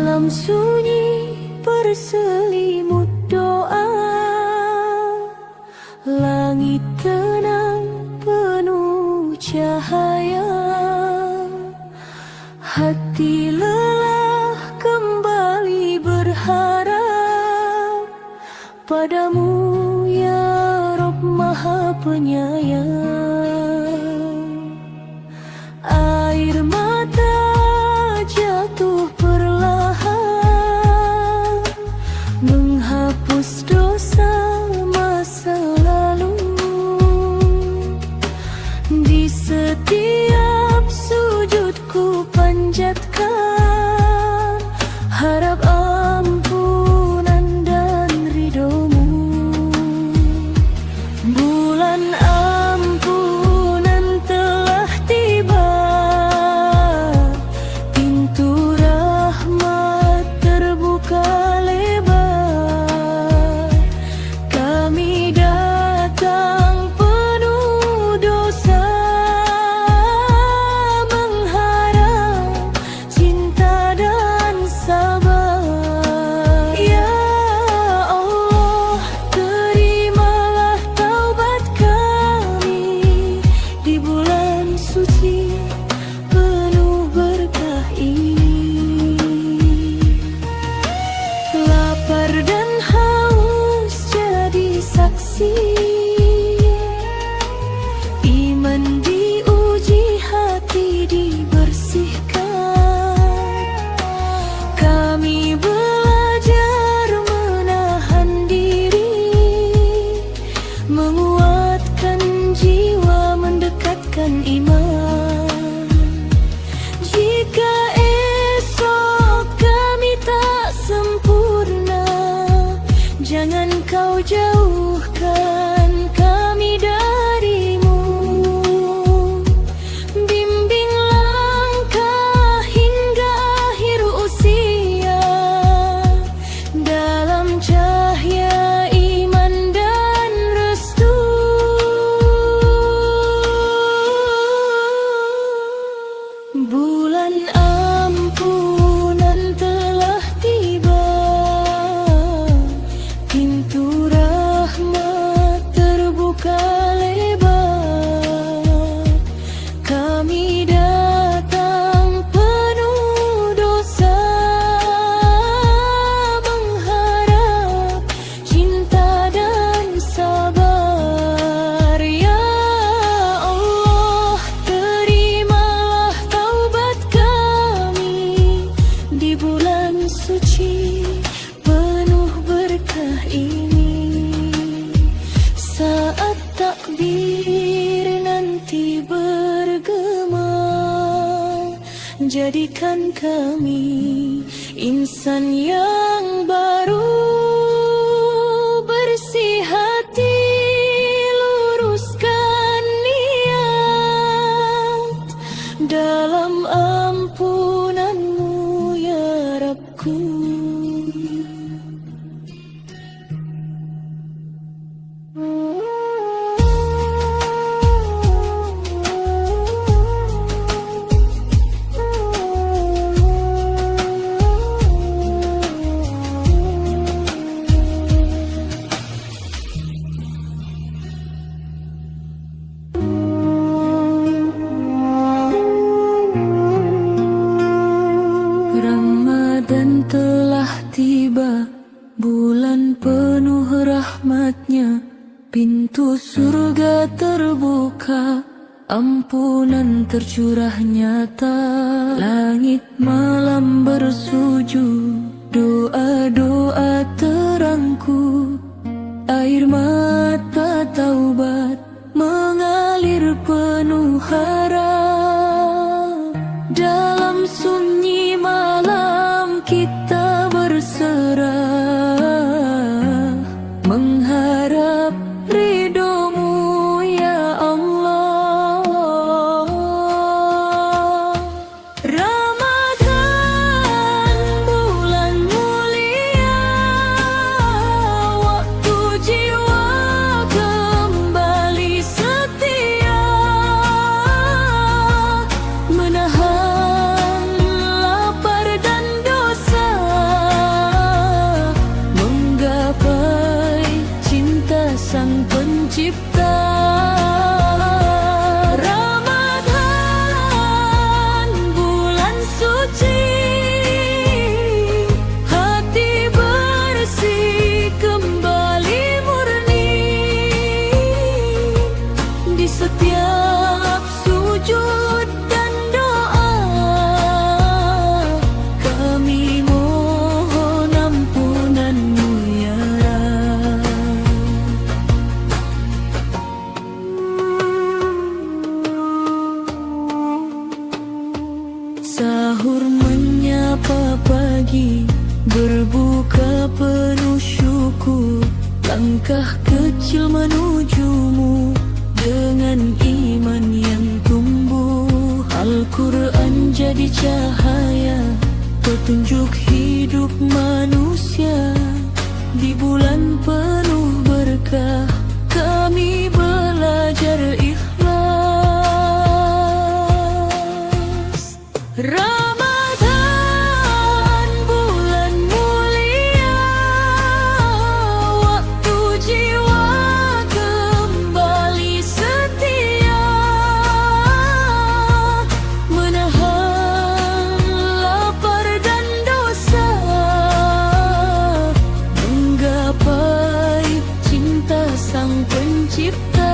Dalam sunyi berselimut doa, langit tenang penuh cahaya. Hati lelah kembali berharap padamu ya Rabb Maha Penyayang. Air mata jatuh perlahan menghapus dosa masa lalu. Di setiap sujudku panjatkan harap ampunan dan ridhomu. Bulan ampunan telah tiba, pintu rahmat terbuka lebar. Kami datang penuh dosa, mengharap cinta dan sabar. Ya Allah, terimalah taubat kami di bulan suci penuh berkah ini. Lapar dan haus jadi saksi, iman diuji, hati dibersihkan. Kami belajar menahan diri, menguatkan jiwa, mendekatkan iman. Jika esok kami tak sempurna, jangan kau jauhkan kami darimu. Bimbing langkah hingga akhir usia, dalam cahaya iman dan restu. Bulan ampunan telah tiba, pintu rahmat terbuka lebar. Kami datang penuh dosa, mengharap cinta dan sabar. Ya Allah, terimalah taubat kami di bulan suci penuh berkah ini. Saat takbir nanti bergema, jadikan kami insan yang baru. Bersih hati, luruskan niat dalam ampunanmu ya Rabbku. Ramadan telah tiba, bulan penuh rahmatnya, pintu surga terbuka, ampunan tercurah nyata. Langit malam bersujud, doa-doa terangku, air mata taubat mengalir penuh harap. Dalam sunyi malam kita berserah, mengharap ridhomu ya Allah. Ramadan bulan mulia, waktu jiwa kembali setia. Langkah kecil menujumu dengan iman yang tumbuh. Al-Quran jadi cahaya, petunjuk hidup manusia. Di bulan penuh berkah, kami belajar ikhlas. Ramadan bulan mulia, waktu jiwa kembali setia, menahan lapar dan dosa, menggapai cinta Sang Pencipta.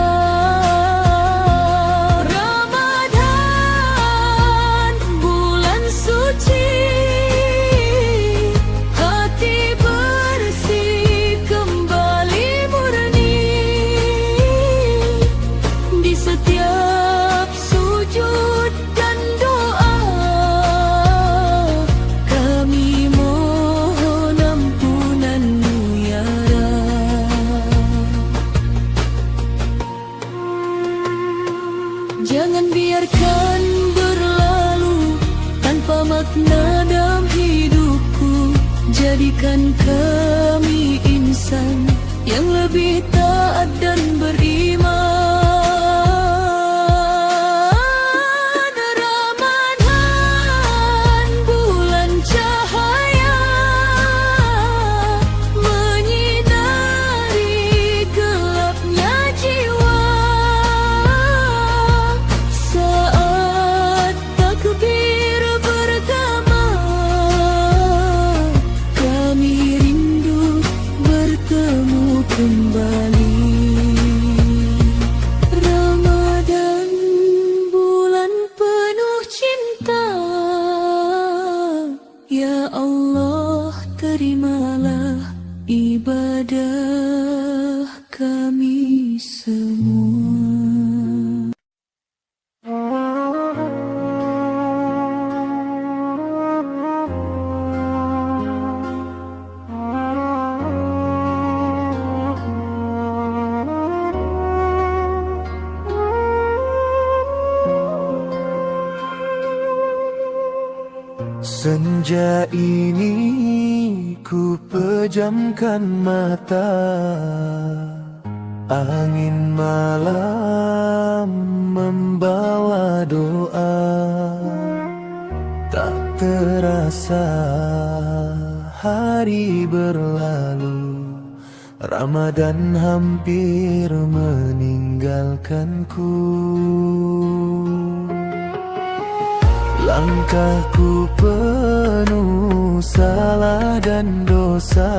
Jangan biarkan berlalu tanpa makna dalam hidupku. Jadikan kami insan yang lebih taat dan beriman. Ramadan bulan cahaya, menyinari gelapnya jiwa. Saat takbir bergema, kami rindu bertemu kembali. Ramadan bulan penuh cinta, ya Allah terimalah ibadah kami semua. Senja ini ku pejamkan mata, angin malam membawa doa. Tak terasa hari berlalu, Ramadan hampir meninggalkanku. Langkahku penuh salah dan dosa,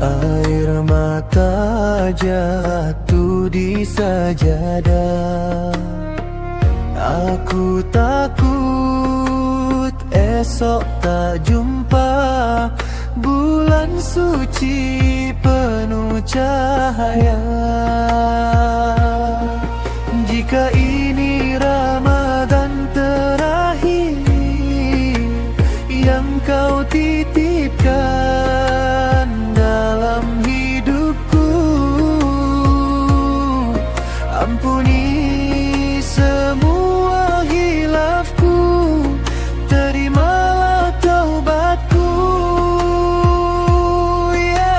air mata jatuh di sajadah. Aku takut esok tak jumpa bulan suci penuh cahaya. Jika ini Ramadan terakhir yang kau titipkan dalam hidupku, ampuni semua hilafku, terimalah taubatku, ya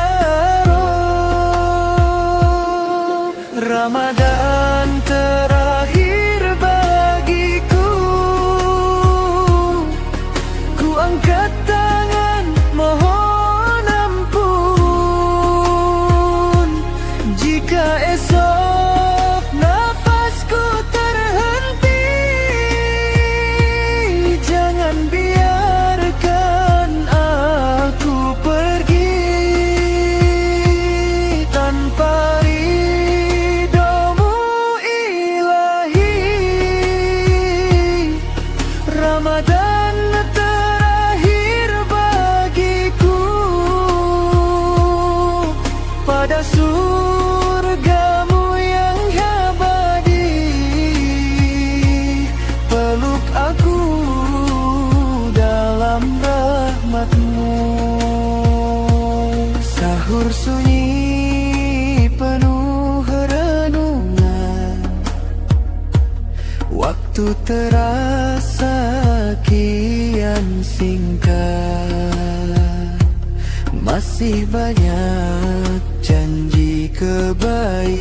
Rabb. Ramadan terakhir bagiku, ku angkat tangan mohon ampun. Jika esok nafasku terhenti, jangan biarkan aku pergi tanpa ridhomu ilahi. Ramadan terakhir bagiku, pada surgamu yang abadi, peluk aku dalam rahmatmu. Sahur sunyi penuh renungan, waktu terasa kian singkat. Masih banyak janji kebaikan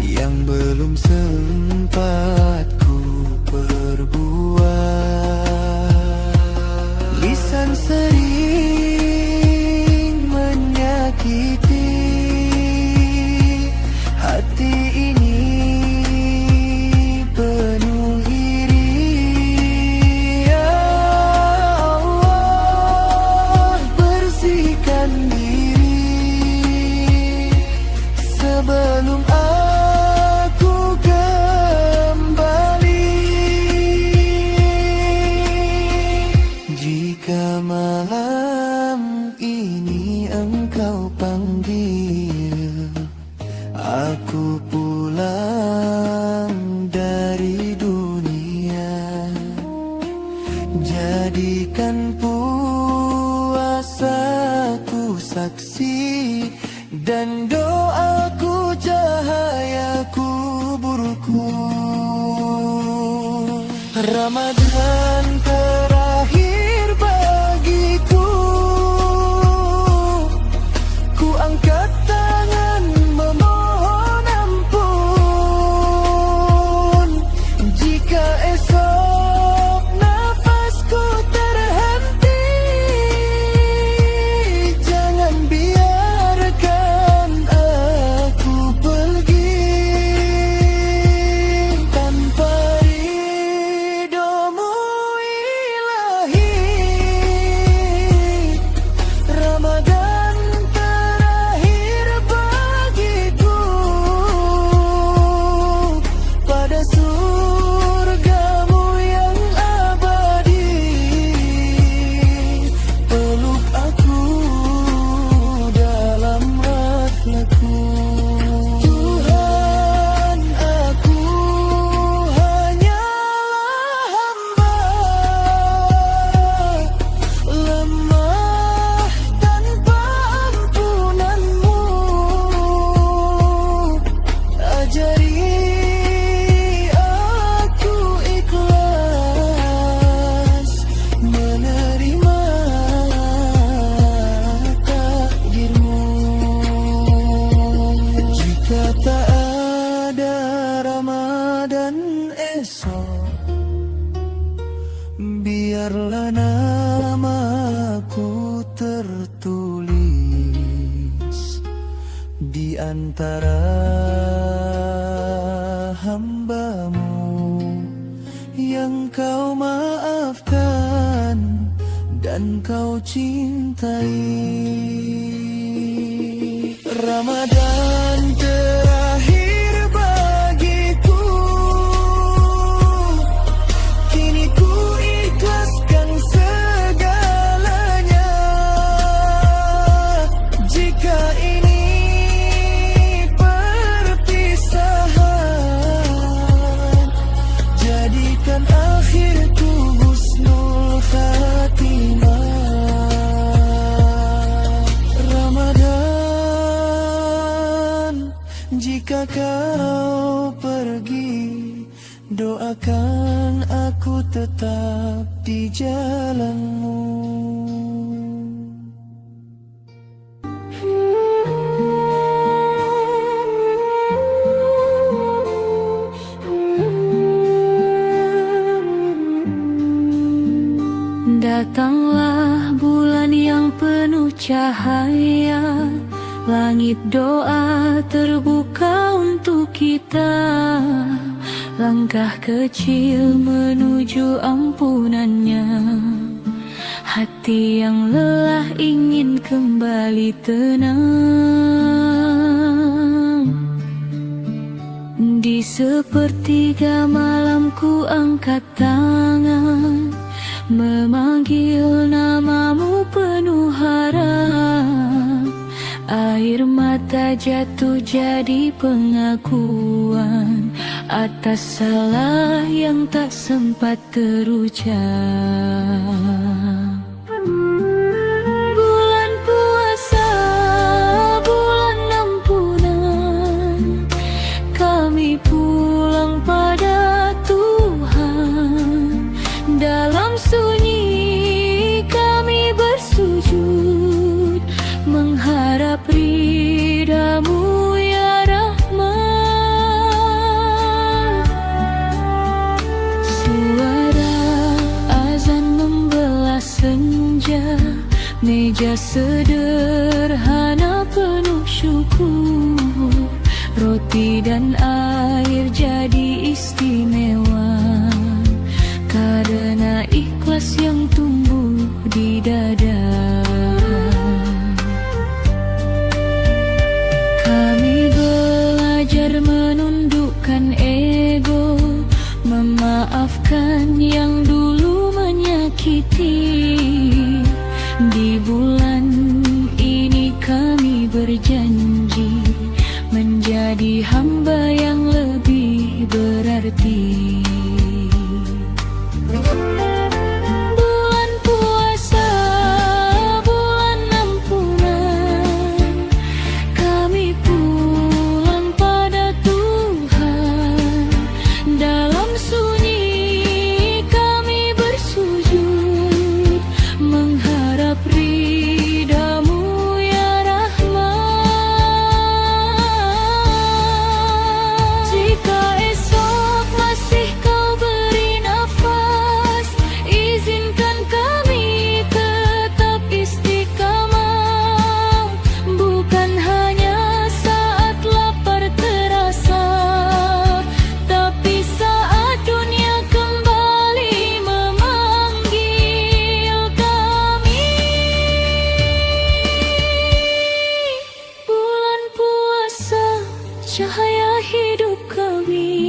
yang belum sempat ku perbuat. Lisan sering menyakiti, hati ini penuh iri. Ya Allah, bersihkan diri sebelum aku kembali. Jika malam ini engkau panggil aku pulang dari dunia, jadikan puasaku saksi dan doaku cahaya kuburku. Ramadan terakhir bagiku, ku angkat tangan memohon ampun. Jika esok nafasku terhenti, jangan biarkan aku pergi tanpa ridhomu ilahi. Ramadan terakhir bagiku, pada surgamu yang abadi. Peluk aku dalam rahmatmu. Tuhan, aku hanyalah hamba, lemah tanpa ampunanmu. Ajari aku ikhlas menerima takdirmu. Jika tak ada Ramadan esok, biarlah namaku tertulis di antara hambamu yang kau maafkan dan kau cintai. Ramadan terakhir bagiku, kini ku ikhlaskan segalanya. Jika ini perpisahan, jadikan akhirku husnul khatimah. Ramadan, jika kau pergi, doakan aku tetap di jalanmu. Datanglah bulan yang penuh cahaya, langit doa terbuka untuk kita. Langkah kecil menuju ampunannya, hati yang lelah ingin kembali tenang. Di sepertiga malam ku angkat tangan, memanggil namamu penuh harap. Air mata jatuh jadi pengakuan atas salah yang tak sempat terucap. Bulan sunyi kami bersujud, mengharap ridha-Mu ya Rahman. Suara azan membelah senja, meja sederhana penuh syukur, roti dan air jadi istimewa karena ikhlas yang tumbuh di dada. Kami belajar menundukkan ego, memaafkan yang dulu menyakiti. Di bulan ini kami berjanji menjadi hamba yang lebih berarti. Bulan puasa, bulan ampunan, kami pulang pada Tuhan. Dalam sunyi kami bersujud, mengharap ridha-Mu ya Rahman. Jika esok masih Kau beri nafas, izinkan kami tetap istiqamah, bukan hanya saat lapar terasa, tapi saat dunia kembali memanggil kami. Bulan puasa, cahaya hidup kami,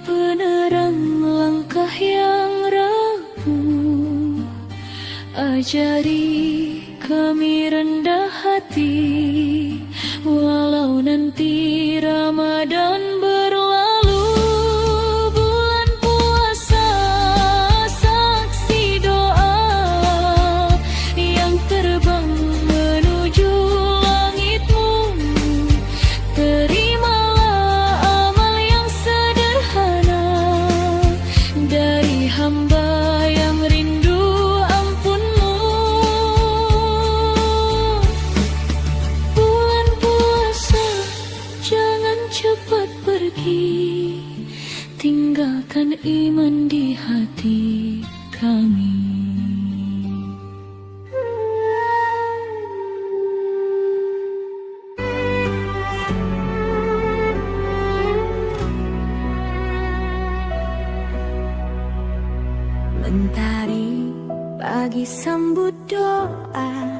penerang langkah yang rapuh. Ajari kami rendah hati, walau nanti Ramadan berlalu. Bulan puasa, saksi doa yang terbang menuju langit-Mu. Terimalah amal yang sederhana dari hamba yang rindu ampun-Mu. Bulan puasa, jangan cepat pergi, tinggalkan iman di hati kami. Mentari pagi sambut doa,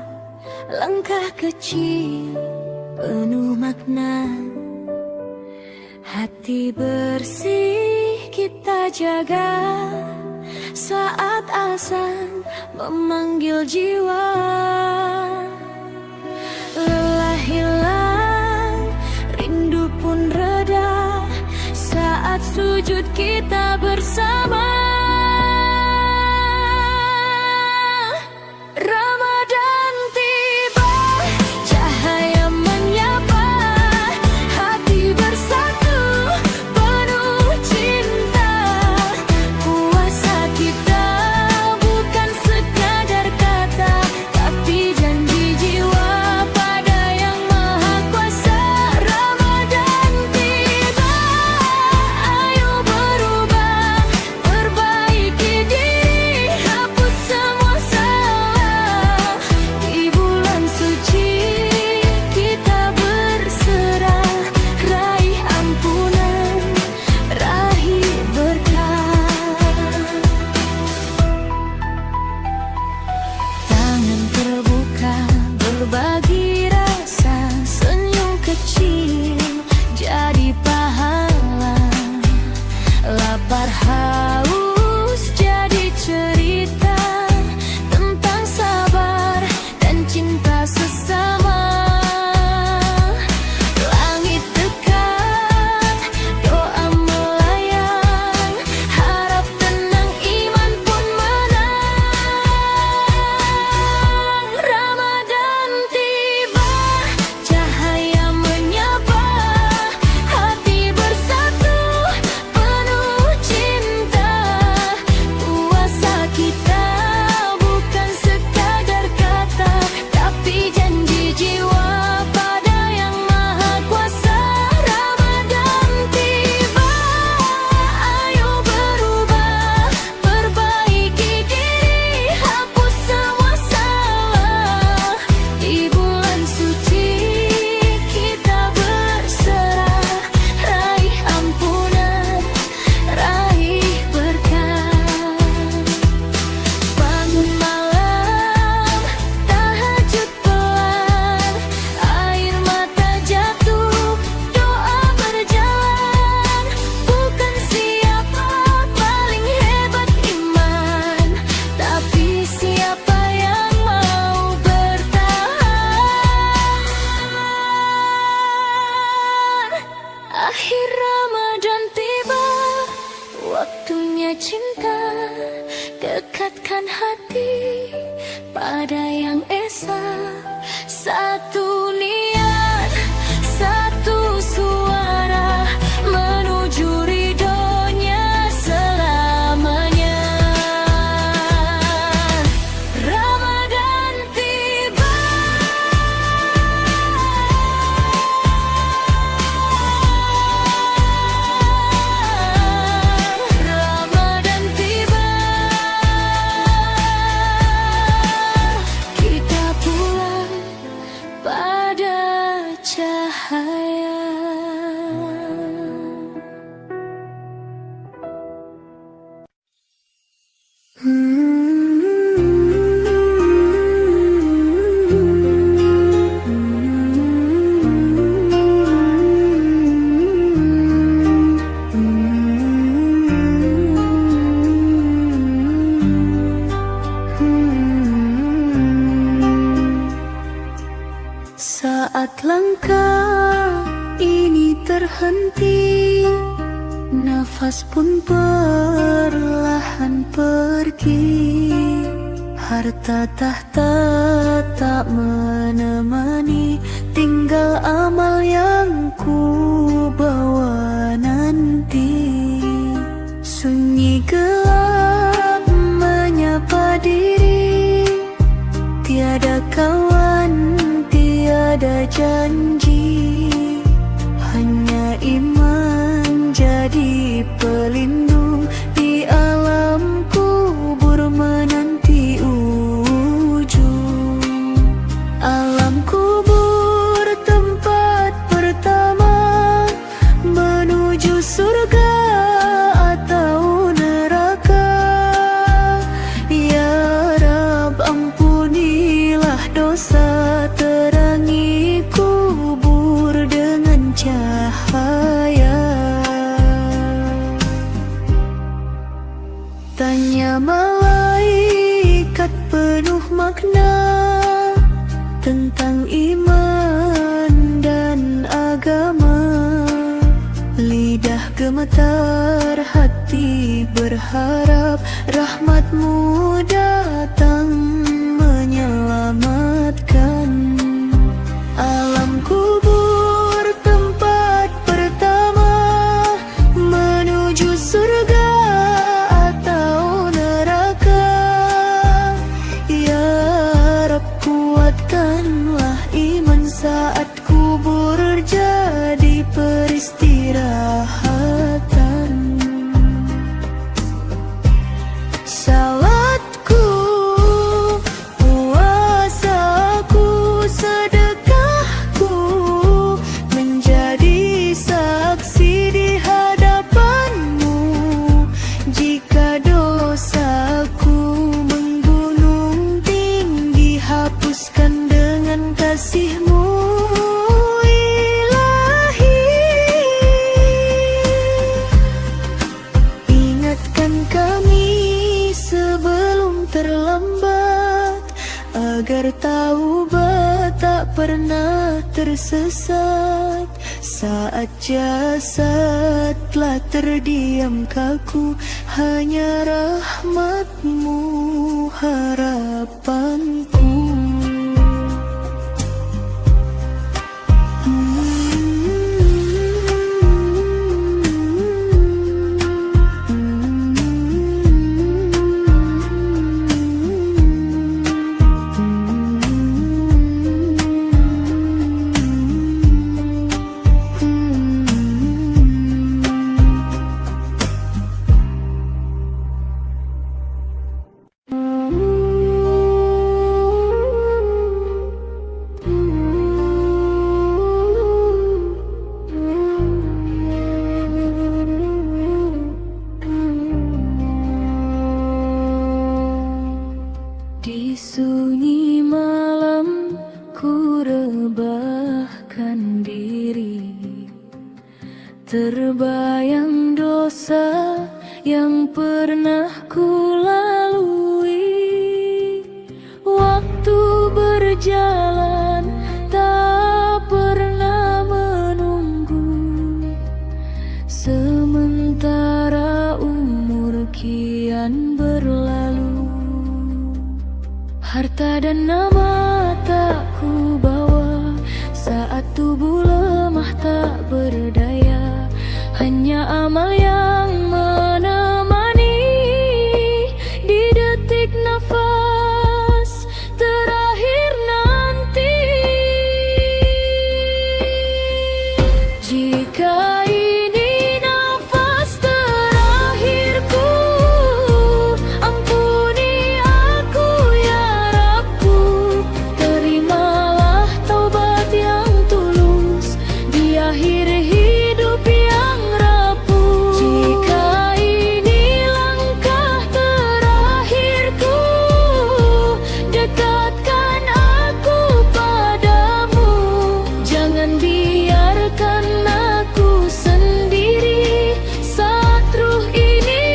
langkah kecil penuh makna. Hati bersih kita jaga, saat azan memanggil jiwa. Lelah hilang, rindu pun reda, saat sujud kita bersama. Ramadan tiba, cahaya menyapa, hati bersatu penuh cinta. Puasa kita bukan sekadar kata, tapi janji jiwa pada Yang Maha Kuasa. Ramadan tiba, ayo berubah, dekatkan hati pada yang esa. Satu niat, satu suara menuju ridhonya selamanya. Ramadan tiba, Ramadan tiba, kita pulang pada cahaya. Saat langkah ini terhenti, nafas pun perlahan pergi. Harta tahta tak menemani, tinggal amal yang ku bawa nanti. Sunyi gelap menyapa diri, tiada kawan, tiada janji, hanya iman jadi pelindung di alam kubur menanti ujung. Alam kubur tempat pertama menuju surga atau neraka. Ya Rab, ampunilah dosa, terangi kubur dengan cahaya. Tanya malaikat penuh makna tentang iman dan agama. Lidah gemetar, hati berharap rahmat-Mu datang menyelamatkan. Alam kubur tempat pertama menuju surga atau neraka. Ya Rab, kuatkanlah iman saat kubur jadi peristirahatan. Salatku, puasaku, sedekahku menjadi saksi di hadapan-Mu. Jika dosaku menggunung tinggi, hapuskan dengan kasih-Mu, Ilahi. Ingatkan kami sebelum terlambat, agar taubat tak pernah tersesat. Saat jasad telah terdiam kaku, hanya rahmat-Mu harapanku. Di sunyi malam ku rebahkan diri, terbayang dosa yang pernah ku lalui. Waktu berjalan tak pernah menunggu, sementara umur kian berlalu. Harta dan nama tak ku bawa, saat tubuh lemah tak berdaya. Hanya amal yang menemani di detik nafas terakhir nanti. Jika ini nafas terakhirku, ampuni aku ya Rabbku. Terimalah taubat yang tulus di akhir hidup yang rapuh. Jika ini langkah terakhirku, dekatkan aku padamu. Jangan biarkan aku sendiri saat ruh ini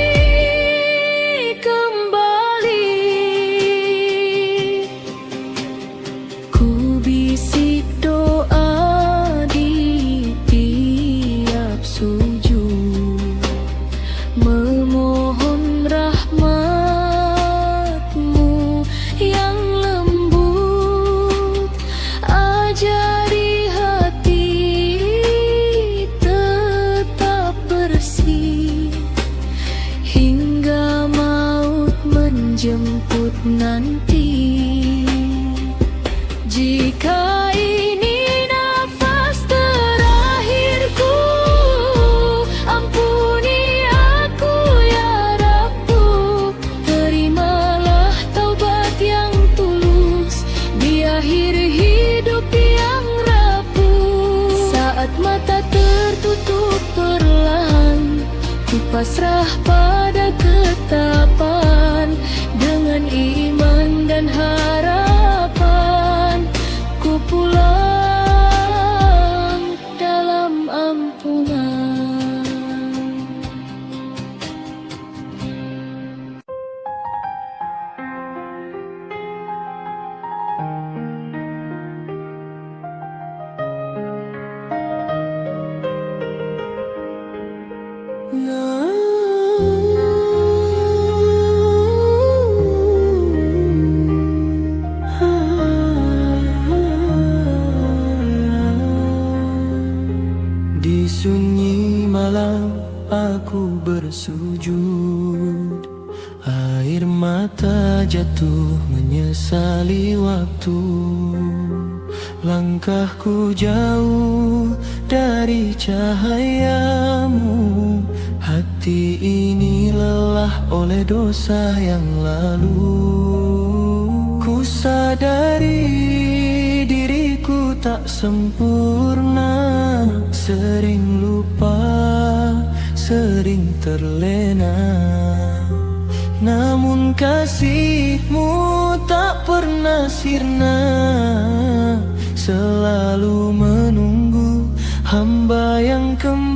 kembali. Ku bisik doa di tiap sujud, memohon rahmat-Mu yang lembut. Ajari hati tetap bersih hingga maut menjemput nanti. Jika ini nafas terakhirku, ampuni aku ya Rabbku. Terimalah taubat yang tulus di akhir hidup yang rapuh. Saat mata tertutup perlahan, ku pasrah pada ketetapan. Dengan iman dan harapan, ku pulang dalam ampunan. Di sunyi malam aku bersujud, air mata jatuh menyesali waktu. Langkahku jauh dari cahayamu, hati ini lelah oleh dosa yang lalu. Ku sadari diriku tak sempurna, sering lupa, sering terlena. Namun kasih-Mu tak pernah sirna, selalu menunggu hamba yang kembali.